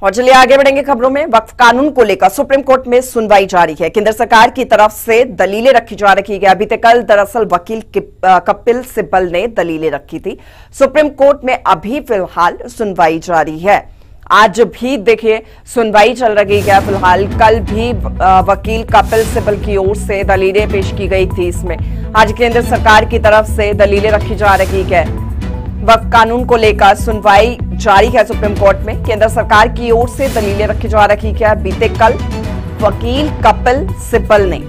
और चलिए आगे बढ़ेंगे खबरों में। वक्फ कानून को लेकर सुप्रीम कोर्ट में सुनवाई जारी है। केंद्र सरकार की तरफ से दलीलें रखी जा रही है। बीते कल दरअसल वकील कपिल सिब्बल ने दलीलें रखी थी। सुप्रीम कोर्ट में अभी फिलहाल सुनवाई जारी है। आज भी देखिए सुनवाई चल रही है। फिलहाल कल भी वकील कपिल सिब्बल की ओर से दलीलें पेश की गई थी। इसमें आज केंद्र सरकार की तरफ से दलीलें रखी जा रही है। वक्फ कानून को लेकर सुनवाई जारी है सुप्रीम कोर्ट में। केंद्र सरकार की ओर से दलीलें रखी जा रही है। बीते कल वकील कपिल सिब्बल ने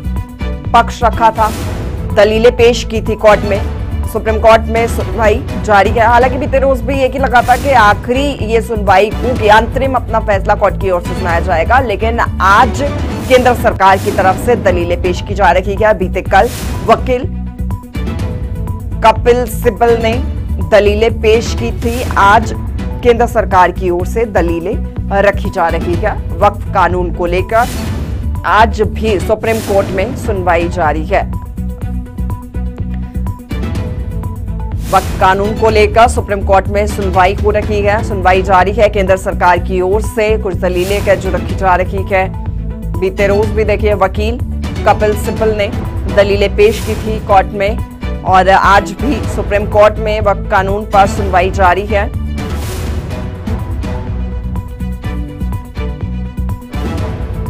पक्ष रखा था, दलीलें पेश की थी कोर्ट में। सुप्रीम कोर्ट में सुनवाई जारी है। हालांकि बीते रोज भी ये लगा था कि आखिरी ये सुनवाई होगी, अंतरिम अपना फैसला कोर्ट की ओर से सुनाया जाएगा, लेकिन आज केंद्र सरकार की तरफ से दलीलें पेश की जा रही है। बीते कल वकील कपिल सिब्बल ने दलीलें पेश की थी। आज केंद्र सरकार की ओर से दलीलें रखी जा रही है। वक्फ कानून को लेकर आज भी सुप्रीम कोर्ट में सुनवाई जारी है। वक्फ कानून को लेकर सुप्रीम कोर्ट में सुनवाई हो रही है, सुनवाई जारी है। केंद्र सरकार की ओर से कुछ दलीलें जो रखी जा रही है। बीते रोज भी देखिए वकील कपिल सिब्बल ने दलीलें पेश की थी कोर्ट में, और आज भी सुप्रीम कोर्ट में वक्फ कानून पर सुनवाई जारी है।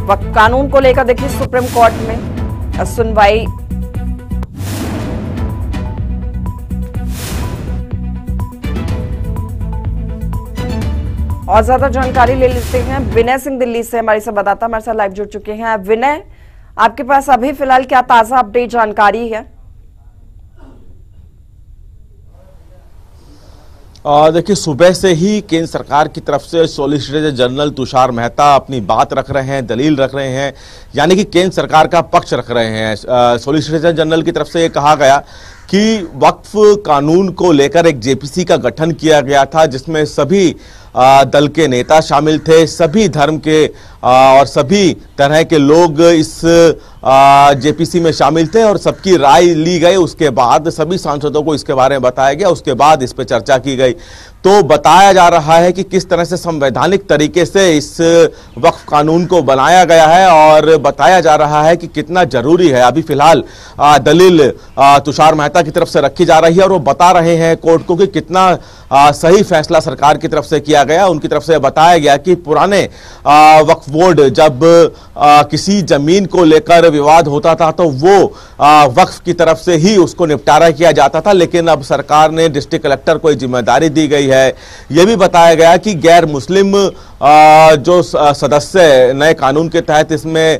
वक्फ कानून को लेकर देखिए सुप्रीम कोर्ट में सुनवाई और ज्यादा जानकारी ले लेते हैं। विनय सिंह दिल्ली से हमारे साथ बताता हमारे साथ लाइव जुड़ चुके हैं। विनय, आपके पास अभी फिलहाल क्या ताजा अपडेट जानकारी है? देखिए, सुबह से ही केंद्र सरकार की तरफ से सॉलिसिटर जनरल तुषार मेहता अपनी बात रख रहे हैं, दलील रख रहे हैं, यानी कि केंद्र सरकार का पक्ष रख रहे हैं। सॉलिसिटर जनरल की तरफ से ये कहा गया कि वक्फ कानून को लेकर एक जेपीसी का गठन किया गया था, जिसमें सभी दल के नेता शामिल थे, सभी धर्म के और सभी तरह के लोग इस जेपीसी में शामिल थे और सबकी राय ली गई। उसके बाद सभी सांसदों को इसके बारे में बताया गया, उसके बाद इस पर चर्चा की गई। तो बताया जा रहा है कि किस तरह से संवैधानिक तरीके से इस वक्फ कानून को बनाया गया है और बताया जा रहा है कि कितना जरूरी है। अभी फिलहाल दलील तुषार मेहता की तरफ से रखी जा रही है और वो बता रहे हैं कोर्ट को कि कितना सही फैसला सरकार की तरफ से किया गया। उनकी तरफ से बताया गया कि पुराने वक्फ बोर्ड जब किसी जमीन को लेकर विवाद होता था तो वो वक्फ की तरफ से ही उसको निपटारा किया जाता था, लेकिन अब सरकार ने डिस्ट्रिक्ट कलेक्टर को जिम्मेदारी दी गई है। यह भी बताया गया कि गैर मुस्लिम जो सदस्य नए कानून के तहत इसमें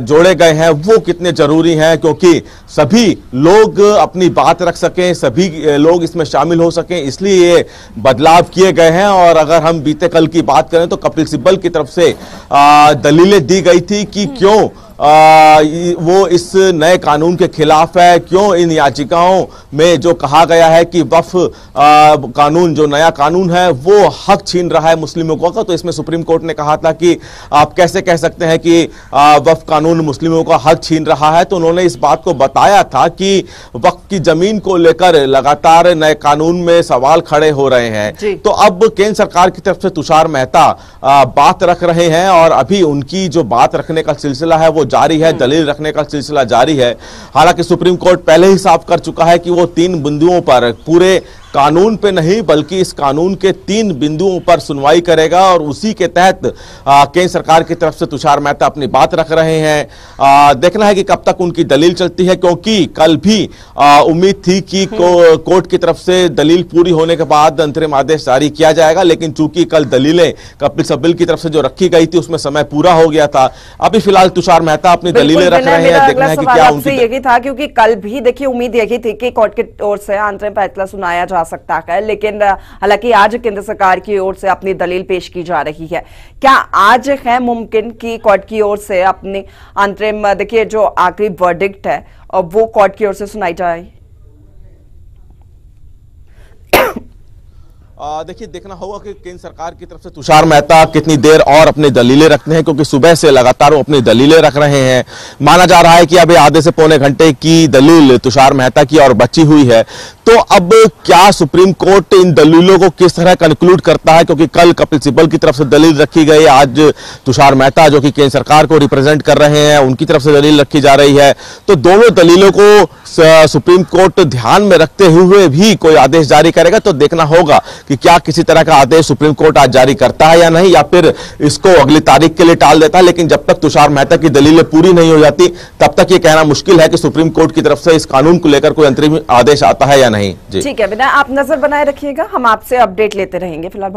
जोड़े गए हैं वो कितने जरूरी हैं, क्योंकि सभी लोग अपनी बात रख सकें, सभी लोग इसमें शामिल हो सकें, इसलिए ये बदलाव किए गए हैं। और अगर हम बीते कल की बात करें तो कपिल सिब्बल की तरफ से दलीलें दी गई थी कि क्यों वो इस नए कानून के खिलाफ है, क्यों इन याचिकाओं में जो कहा गया है कि वक्फ कानून जो नया कानून है वो हक छीन रहा है मुस्लिमों का। तो इसमें सुप्रीम कोर्ट ने कहा था कि आप कैसे कह सकते हैं कि वक्फ कानून मुस्लिमों का हक छीन रहा है। तो उन्होंने इस बात को बताया था कि वक्फ की जमीन को लेकर लगातार नए कानून में सवाल खड़े हो रहे हैं। तो अब केंद्र सरकार की तरफ से तुषार मेहता बात रख रहे हैं और अभी उनकी जो बात रखने का सिलसिला है वो जारी है, दलील रखने का सिलसिला जारी है। हालांकि सुप्रीम कोर्ट पहले ही साफ कर चुका है कि वो 3 बिंदुओं पर, पूरे कानून पे नहीं बल्कि इस कानून के 3 बिंदुओं पर सुनवाई करेगा और उसी के तहत केंद्र सरकार की तरफ से तुषार मेहता अपनी बात रख रहे हैं। देखना है कि कब तक उनकी दलील चलती है, क्योंकि कल भी उम्मीद थी कि कोर्ट की तरफ से दलील पूरी होने के बाद अंतरिम आदेश जारी किया जाएगा, लेकिन चूंकि कल दलीलें कपिल सिब्बल की तरफ से जो रखी गई थी उसमें समय पूरा हो गया था। अभी फिलहाल तुषार मेहता अपनी दलीलें रख रहे हैं। देखना है कि क्या उनकी यही था, क्योंकि कल भी देखिए उम्मीद यही थी कि कोर्ट की ओर से अंतरिम फैसला सुनाया जा सकता है, लेकिन हालांकि आज केंद्र सरकार की ओर से अपनी दलील पेश की जा रही है। क्या आज है मुमकिन कि कोर्ट की ओर से अपनी अंतरिम देखिए जो आखिरी वर्डिक्ट है वो कोर्ट की ओर से सुनाई जाए? देखिए, देखना होगा कि केंद्र सरकार की तरफ से तुषार मेहता कितनी देर और अपनी दलीलें रखते हैं, क्योंकि सुबह से लगातार वो अपनी दलीलें रख रहे हैं। माना जा रहा है कि अभी आधे से पौने घंटे की दलील तुषार मेहता की और बची हुई है। तो अब क्या सुप्रीम कोर्ट इन दलीलों को किस तरह कंक्लूड करता है, क्योंकि कल कपिल सिब्बल की तरफ से दलील रखी गई, आज तुषार मेहता जो कि केंद्र सरकार को रिप्रेजेंट कर रहे हैं उनकी तरफ से दलील रखी जा रही है। तो दोनों दलीलों को सुप्रीम कोर्ट ध्यान में रखते हुए भी कोई आदेश जारी करेगा, तो देखना होगा कि क्या किसी तरह का आदेश सुप्रीम कोर्ट आज जारी करता है या नहीं, या फिर इसको अगली तारीख के लिए टाल देता है। लेकिन जब तक तुषार मेहता की दलीलें पूरी नहीं हो जाती तब तक ये कहना मुश्किल है कि सुप्रीम कोर्ट की तरफ से इस कानून को लेकर कोई अंतरिम आदेश आता है या नहीं। ठीक है विनय, आप नजर बनाए रखिएगा, हम आपसे अपडेट लेते रहेंगे। फिलहाल